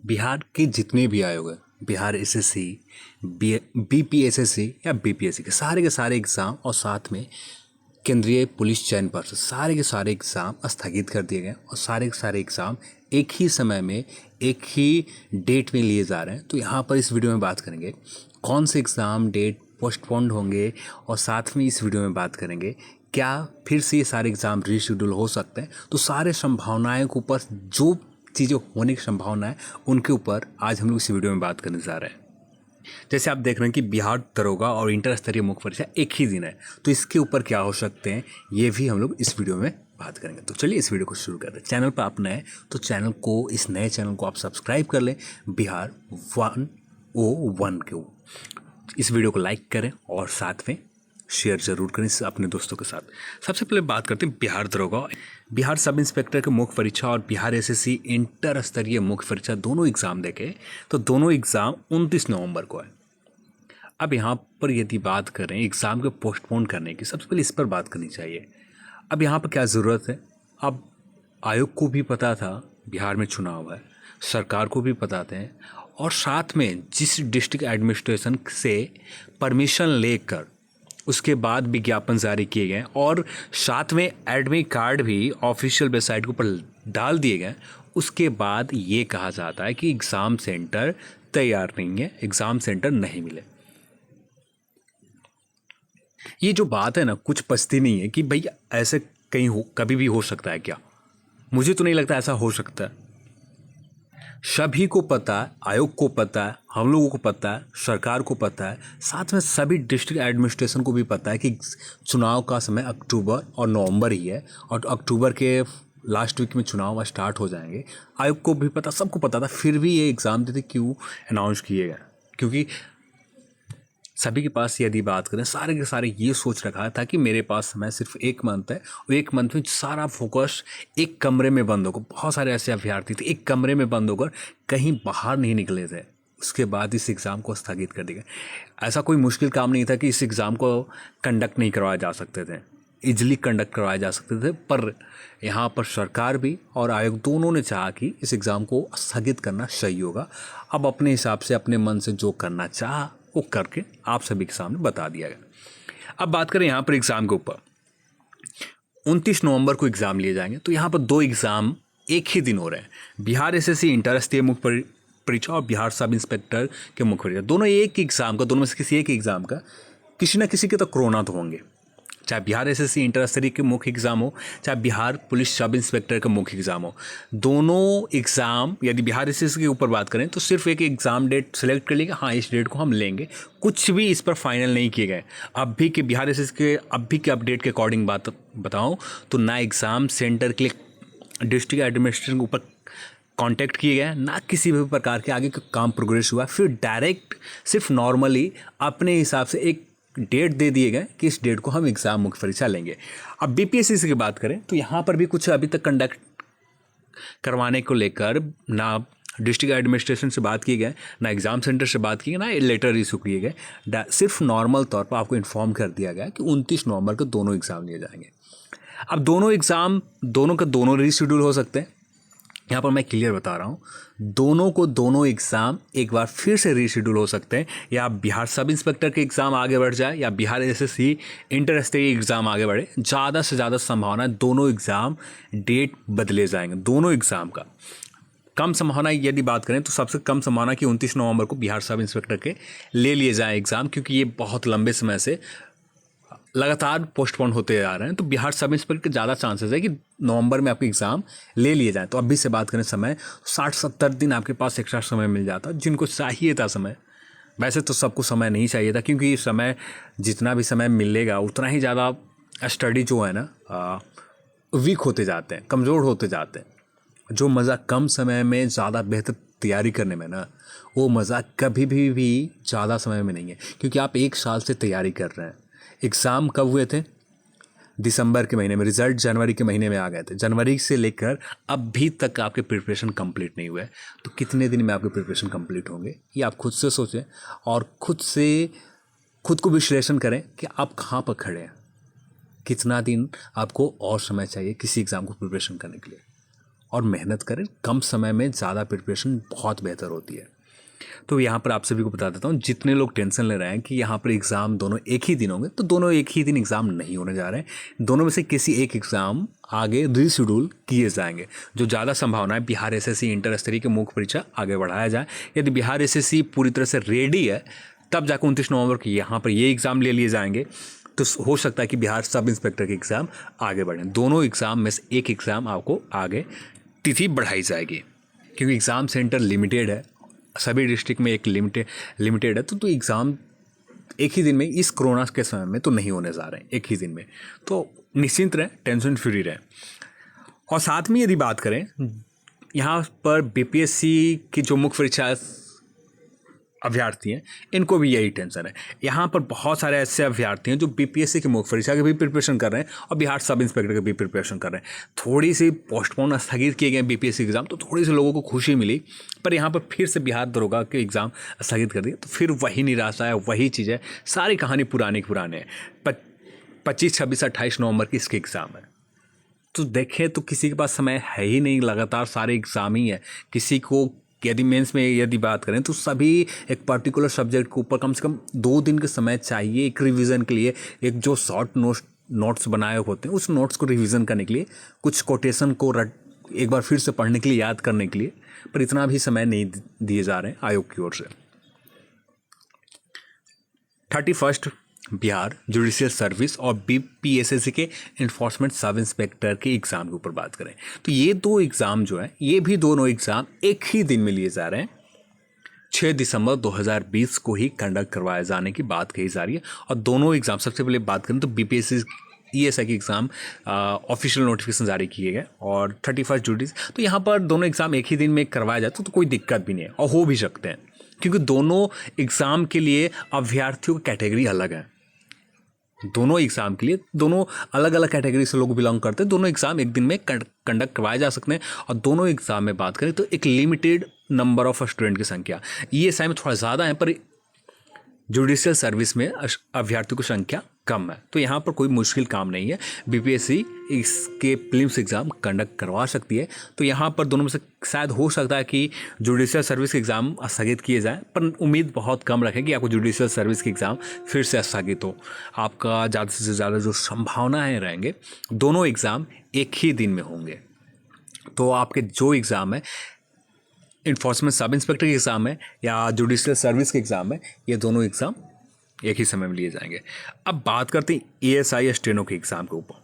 बिहार के जितने भी आयोग हैं, बिहार एसएससी, बीपीएसएससी या बीपीएससी के सारे एग्ज़ाम और साथ में केंद्रीय पुलिस चयन पर्षद सारे के सारे एग्ज़ाम स्थगित कर दिए गए और सारे के सारे एग्ज़ाम एक ही समय में एक ही डेट में लिए जा रहे हैं। तो यहाँ पर इस वीडियो में बात करेंगे कौन से एग्ज़ाम डेट पोस्टपोन्ड होंगे और साथ में इस वीडियो में बात करेंगे क्या फिर से ये सारे एग्ज़ाम रीशेड्यूल हो सकते हैं। तो सारे संभावनाएं के ऊपर जो चीज़ें होने की संभावना है उनके ऊपर आज हम लोग इस वीडियो में बात करने जा रहे हैं। जैसे आप देख रहे हैं कि बिहार दरोगा और इंटर स्तरीय मुख्य परीक्षा एक ही दिन है, तो इसके ऊपर क्या हो सकते हैं ये भी हम लोग इस वीडियो में बात करेंगे। तो चलिए इस वीडियो को शुरू करते हैं। चैनल पर आप नए हैं तो इस नए चैनल को आप सब्सक्राइब कर लें, बिहार 101 के। इस वीडियो को लाइक करें और साथ में शेयर जरूर करें अपने दोस्तों के साथ। सबसे पहले बात करते हैं बिहार दरोगा, बिहार सब इंस्पेक्टर के मुख्य परीक्षा और बिहार एसएससी इंटर स्तरीय मुख्य परीक्षा दोनों एग्ज़ाम देखे तो दोनों एग्ज़ाम 29 नवंबर को है। अब यहाँ पर यदि बात करें एग्ज़ाम को पोस्टपोन करने की, सबसे पहले इस पर बात करनी चाहिए। अब यहाँ पर क्या ज़रूरत है, अब आयोग को भी पता था बिहार में चुनाव है, सरकार को भी पता थे और साथ में जिस डिस्ट्रिक्ट एडमिनिस्ट्रेशन से परमिशन लेकर उसके बाद विज्ञापन जारी किए गए और साथ में एडमिट कार्ड भी ऑफिशियल वेबसाइट के ऊपर डाल दिए गए, उसके बाद ये कहा जाता है कि एग्ज़ाम सेंटर तैयार नहीं है, एग्ज़ाम सेंटर नहीं मिले। ये जो बात है ना कुछ पछती नहीं है कि भाई ऐसे कहीं हो कभी भी हो सकता है क्या? मुझे तो नहीं लगता ऐसा हो सकता है। सभी को पता है, आयोग को पता है, हम लोगों को पता है, सरकार को पता है, साथ में सभी डिस्ट्रिक्ट एडमिनिस्ट्रेशन को भी पता है कि चुनाव का समय अक्टूबर और नवंबर ही है और अक्टूबर के लास्ट वीक में चुनाव स्टार्ट हो जाएंगे। आयोग को भी पता, सबको पता था, फिर भी ये एग्ज़ाम देते क्यों अनाउंस किए गए? क्योंकि सभी के पास यदि बात करें सारे के सारे ये सोच रखा था कि मेरे पास समय सिर्फ एक मंथ है और एक मंथ में सारा फोकस एक कमरे में बंद होकर, बहुत सारे ऐसे अभ्यर्थी थे एक कमरे में बंद होकर कहीं बाहर नहीं निकले थे। उसके बाद इस एग्ज़ाम को स्थगित कर दिया गया। ऐसा कोई मुश्किल काम नहीं था कि इस एग्ज़ाम को कंडक्ट नहीं करवाए जा सकते थे, इजली कंडक्ट करवाए जा सकते थे, पर यहाँ पर सरकार भी और आयोग दोनों ने चाहा कि इस एग्ज़ाम को स्थगित करना सही होगा। अब अपने हिसाब से अपने मन से जो करना चाहा वो करके आप सभी के सामने बता दिया गया। अब बात करें यहाँ पर एग्ज़ाम के ऊपर, 29 नवंबर को एग्ज़ाम लिए जाएंगे। तो यहाँ पर दो एग्ज़ाम एक ही दिन हो रहे हैं, बिहार एसएससी इंटर स्तरीय मुख्य परीक्षा और बिहार सब इंस्पेक्टर के मुख्य परीक्षा, दोनों एक ही एग्ज़ाम का, दोनों में से किसी एक एग्ज़ाम का किसी न किसी के तो कोरोना तो होंगे, चाहे बिहार एसएससी इंटर स्तरीय के मुख्य एग्ज़ाम हो चाहे बिहार पुलिस सब इंस्पेक्टर का मुख्य एग्ज़ाम हो। दोनों एग्ज़ाम यदि बिहार एसएससी के ऊपर बात करें तो सिर्फ एक एग्ज़ाम डेट सेलेक्ट कर लेंगे, हाँ इस डेट को हम लेंगे, कुछ भी इस पर फाइनल नहीं किए गए। अब भी कि बिहार एसएससी के अब भी के अपडेट के अकॉर्डिंग बात बताऊँ तो ना एग्ज़ाम सेंटर के लिए डिस्ट्रिक्ट एडमिनिस्ट्रेशन के ऊपर कांटेक्ट किए गए, ना किसी भी प्रकार के आगे का काम प्रोग्रेस हुआ, फिर डायरेक्ट सिर्फ नॉर्मली अपने हिसाब से एक डेट दे दिए गए कि इस डेट को हम एग्ज़ाम मुख्य परीक्षा लेंगे। अब बीपीएससी की बात करें तो यहाँ पर भी कुछ अभी तक कंडक्ट करवाने को लेकर ना डिस्ट्रिक्ट एडमिनिस्ट्रेशन से बात की गई, ना एग्ज़ाम सेंटर से बात की गई, ना लेटर इशू किए गए। सिर्फ नॉर्मल तौर पर आपको इन्फॉर्म कर दिया गया कि 29 नवंबर को दोनों एग्ज़ाम लिए जाएंगे। अब दोनों एग्ज़ाम दोनों का दोनों रीशेड्यूल हो सकते हैं, यहाँ पर मैं क्लियर बता रहा हूँ, दोनों एग्ज़ाम एक बार फिर से रीशेड्यूल हो सकते हैं, या बिहार सब इंस्पेक्टर के एग्ज़ाम आगे बढ़ जाए या बिहार एसएससी इंटर स्तरीय एग्ज़ाम आगे बढ़े। ज़्यादा से ज़्यादा संभावना है दोनों एग्ज़ाम डेट बदले जाएंगे। दोनों एग्ज़ाम का कम संभावना यदि बात करें तो सबसे कम संभावना कि 29 नवंबर को बिहार सब इंस्पेक्टर के ले लिए जाएँ एग्ज़ाम, क्योंकि ये बहुत लंबे समय से लगातार पोस्टपोन होते आ रहे हैं। तो बिहार सब इंस्पेक्टर के ज़्यादा चांसेस है कि नवंबर में आपके एग्ज़ाम ले लिए जाएँ। तो अभी से बात करें समय 60-70 दिन आपके पास एक्स्ट्रा समय मिल जाता, जिनको चाहिए था समय। वैसे तो सबको समय नहीं चाहिए था, क्योंकि समय जितना भी समय मिलेगा उतना ही ज़्यादा स्टडी जो है ना वीक होते जाते हैं, कमज़ोर होते जाते हैं। जो मज़ा कम समय में ज़्यादा बेहतर तैयारी करने में ना, वो मज़ा कभी भी ज़्यादा समय में नहीं है, क्योंकि आप एक साल से तैयारी कर रहे हैं। एग्ज़ाम कब हुए थे? दिसंबर के महीने में, रिज़ल्ट जनवरी के महीने में आ गए थे। जनवरी से लेकर अभी तक आपके प्रिपरेशन कंप्लीट नहीं हुए, तो कितने दिन में आपके प्रिपरेशन कंप्लीट होंगे ये आप खुद से सोचें और खुद को विश्लेषण करें कि आप कहाँ पर खड़े हैं, कितना दिन आपको और समय चाहिए किसी एग्ज़ाम को प्रिपरेशन करने के लिए। और मेहनत करें। कम समय में ज़्यादा प्रिपरेशन बहुत बेहतर होती है। तो यहाँ पर आप सभी को बता देता हूँ, जितने लोग टेंशन ले रहे हैं कि यहाँ पर एग्ज़ाम दोनों एक ही दिन होंगे, तो दोनों एक ही दिन एग्ज़ाम नहीं होने जा रहे हैं। दोनों में से किसी एक एग्ज़ाम आगे रीशेड्यूल किए जाएंगे। जो ज़्यादा संभावना है बिहार एसएससी इंटर स्तरीय की मुख्य परीक्षा आगे बढ़ाया जाए। यदि बिहार एसएससी पूरी तरह से रेडी है तब जाकर 29 नवंबर को यहाँ पर ये एग्ज़ाम ले लिए जाएंगे। तो हो सकता है कि बिहार सब इंस्पेक्टर के एग्ज़ाम आगे बढ़ें। दोनों एग्ज़ाम में से एक एग्ज़ाम आपको आगे तिथि बढ़ाई जाएगी, क्योंकि एग्ज़ाम सेंटर लिमिटेड है, सभी डिस्ट्रिक्ट में एक लिमिटेड है। तो एग्ज़ाम एक ही दिन में इस कोरोना के समय में तो नहीं होने जा रहे हैं एक ही दिन में। तो निश्चिंत रहें, टेंशन फ्री रहें। और साथ में यदि बात करें, यहाँ पर बीपीएससी की जो मुख्य परीक्षा अभ्यर्थी हैं, इनको भी यही टेंशन है। यहाँ पर बहुत सारे ऐसे अभ्यर्थी हैं जो बीपीएससी की मुख्य परीक्षा की भी प्रिपरेशन कर रहे हैं और बिहार सब इंस्पेक्टर की भी प्रिपरेशन कर रहे हैं। थोड़ी सी पोस्टपोन स्थगित किए गए बीपीएससी एग्ज़ाम, तो थोड़ी सी लोगों को खुशी मिली, पर यहाँ पर फिर से बिहार दरोगा के एग्ज़ाम स्थगित कर दिए, तो फिर वही निराशा है, वही चीज़ है, सारी कहानी पुराने है। 25, 26, 28 नवंबर की इसके एग्ज़ाम है। तो देखें तो किसी के पास समय है ही नहीं, लगातार सारे एग्ज़ाम ही है। किसी को यदि मेंस में यदि बात करें तो सभी एक पर्टिकुलर सब्जेक्ट के ऊपर कम से कम 2 दिन के समय चाहिए एक रिवीजन के लिए। एक जो शॉर्ट नोट्स बनाए होते हैं उस नोट्स को रिवीजन करने के लिए, कुछ कोटेशन को एक बार फिर से पढ़ने के लिए, याद करने के लिए, पर इतना भी समय नहीं दिए जा रहे हैं आयोग की ओर से। 31 बिहार जुडिशियल सर्विस और बीपीएससी के इन्फोर्समेंट सब इंस्पेक्टर के एग्ज़ाम के ऊपर बात करें तो ये दो एग्ज़ाम जो है, ये भी दोनों एग्ज़ाम एक ही दिन में लिए जा रहे हैं। 6 दिसंबर 2020 को ही कंडक्ट करवाए जाने की बात कही जा रही है। और दोनों एग्ज़ाम, सबसे पहले बात करें तो बीपीएससी ईएसआई के एग्ज़ाम ऑफिशियल नोटिफिकेशन जारी किए गए और 31 जुडिस, तो यहाँ पर दोनों एग्ज़ाम एक ही दिन में करवाया जाए तो कोई दिक्कत भी नहीं है और हो भी सकते हैं, क्योंकि दोनों एग्ज़ाम के लिए अभ्यर्थियों की कैटेगरी अलग है। दोनों एग्ज़ाम के लिए दोनों अलग अलग कैटेगरी से लोग बिलोंग करते हैं। दोनों एग्ज़ाम एक दिन में कंडक्ट करवाए जा सकते हैं। और दोनों एग्ज़ाम में बात करें तो एक लिमिटेड नंबर ऑफ स्टूडेंट की संख्या, ईएसआई में थोड़ा ज़्यादा है पर जुडिशियल सर्विस में अभ्यर्थियों की संख्या कम है। तो यहाँ पर कोई मुश्किल काम नहीं है, बीपीएससी इसके प्रीलिम्स एग्ज़ाम कंडक्ट करवा सकती है। तो यहाँ पर दोनों में से शायद हो सकता है कि जुडिशियल सर्विस के एग्ज़ाम स्थगित किए जाएँ, पर उम्मीद बहुत कम रखें कि आपको जुडिशियल सर्विस के एग्ज़ाम फिर से स्थगित हो। आपका ज़्यादा से ज़्यादा जो संभावनाएँ रहेंगे, दोनों एग्ज़ाम एक ही दिन में होंगे। तो आपके जो एग्ज़ाम है, इन्फोर्समेंट सब इंस्पेक्टर के एग्ज़ाम है या जुडिशियल सर्विस के एग्ज़ाम है, ये दोनों एग्ज़ाम एक ही समय में लिए जाएंगे। अब बात करते हैं एएसआई स्टेनो के एग्ज़ाम के ऊपर।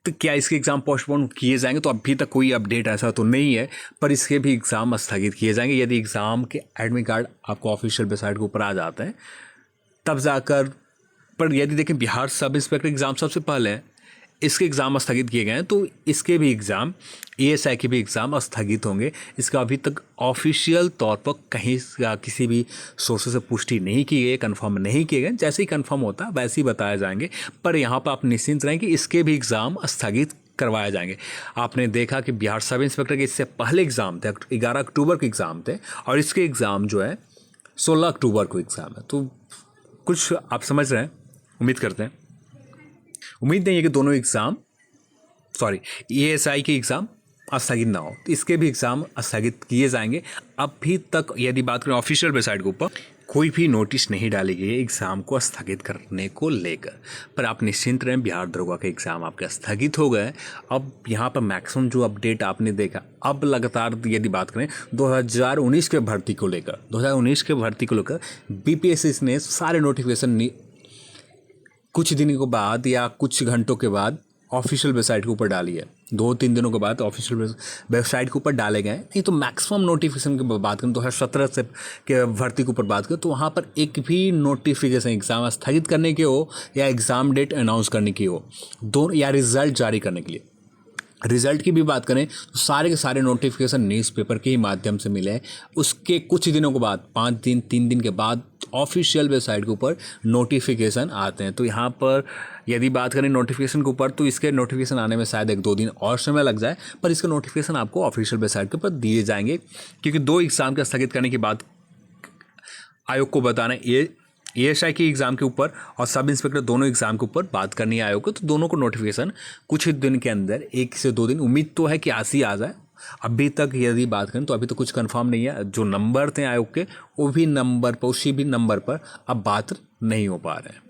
तो क्या इसके एग्ज़ाम पोस्टपोन किए जाएंगे? तो अभी तक कोई अपडेट ऐसा तो नहीं है, पर इसके भी एग्ज़ाम स्थगित किए जाएंगे। यदि एग्ज़ाम के एडमिट कार्ड आपको ऑफिशियल वेबसाइट के ऊपर आ जाते हैं तब जाकर, पर यदि देखें बिहार सब इंस्पेक्टर एग्ज़ाम सबसे पहले है, इसके एग्ज़ाम स्थगित किए गए हैं, तो इसके भी एग्ज़ाम, एएसआई के भी एग्ज़ाम स्थगित होंगे। इसका अभी तक ऑफिशियल तौर पर कहीं किसी भी सोर्स से पुष्टि नहीं की गई, कंफर्म नहीं किए गए। जैसे ही कंफर्म होता है वैसे ही बताए जाएंगे। पर यहाँ पर आप निश्चिंत रहें कि इसके भी एग्ज़ाम स्थगित करवाए जाएंगे। आपने देखा कि बिहार सब इंस्पेक्टर के इससे पहले एग्ज़ाम थे, 11 अक्टूबर के एग्ज़ाम थे, और इसके एग्ज़ाम जो है 16 अक्टूबर को एग्ज़ाम है। तो कुछ आप समझ रहे हैं, उम्मीद करते हैं। उम्मीद नहीं है कि दोनों एग्ज़ाम, एएसआई के एग्ज़ाम स्थगित ना हो, तो इसके भी एग्ज़ाम स्थगित किए जाएंगे। अभी तक यदि बात करें ऑफिशियल वेबसाइट के ऊपर, कोई भी नोटिस नहीं डाली गई है एग्ज़ाम को स्थगित करने को लेकर। पर आप निश्चिंत रहें, बिहार दरोगा के एग्ज़ाम आपके स्थगित हो गए। अब यहाँ पर मैक्सिमम जो अपडेट आपने देखा, अब लगातार यदि बात करें 2019 के भर्ती को लेकर, 2019 के भर्ती को लेकर बीपीएससी ने सारे नोटिफिकेशन कुछ दिनों के बाद या कुछ घंटों के बाद ऑफिशियल वेबसाइट के ऊपर डाली है। 2-3 दिनों के बाद ऑफिशियल वेबसाइट के ऊपर डाले गए। नहीं तो मैक्सिमम नोटिफिकेशन की बात करें 2017 से के भर्ती के ऊपर बात करें तो वहाँ पर एक भी नोटिफिकेशन एग्ज़ाम स्थगित करने की हो या एग्ज़ाम डेट अनाउंस करने की हो, दोनों, या रिज़ल्ट जारी करने के लिए, रिज़ल्ट की भी बात करें तो सारे के सारे नोटिफिकेशन न्यूज़पेपर के ही माध्यम से मिले हैं। उसके कुछ दिनों के बाद, 5 दिन 3 दिन के बाद ऑफिशियल वेबसाइट के ऊपर नोटिफिकेशन आते हैं। तो यहाँ पर यदि बात करें नोटिफिकेशन के ऊपर, तो इसके नोटिफिकेशन आने में शायद 1-2 दिन और समय लग जाए, पर इसके नोटिफिकेशन आपको ऑफिशियल वेबसाइट के ऊपर दिए जाएंगे। क्योंकि 2 एग्ज़ाम के स्थगित करने की बात आयोग को बताना, ये एएसआई की एग्ज़ाम के ऊपर और सब इंस्पेक्टर दोनों एग्ज़ाम के ऊपर बात करनी है आयोग को, तो दोनों को नोटिफिकेशन कुछ ही दिन के अंदर 1 से 2 दिन, उम्मीद तो है कि आज ही आ जाए। अभी तक यदि बात करें तो अभी तो कुछ कंफर्म नहीं है। जो नंबर थे आयोग के वो भी नंबर पर, उसी भी नंबर पर अब बात नहीं हो पा रहे हैं।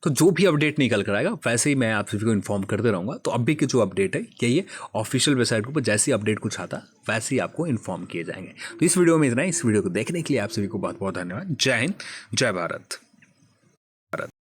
तो जो भी अपडेट निकल कर आएगा वैसे ही मैं आप सभी को इन्फॉर्म करते रहूँगा। तो अभी की जो अपडेट है यही है, ऑफिशियल वेबसाइट के ऊपर जैसे ही अपडेट कुछ आता वैसे ही आपको इन्फॉर्म किए जाएंगे। तो इस वीडियो में इतना ही। इस वीडियो को देखने के लिए आप सभी को बहुत बहुत धन्यवाद। जय हिंद, जय भारत।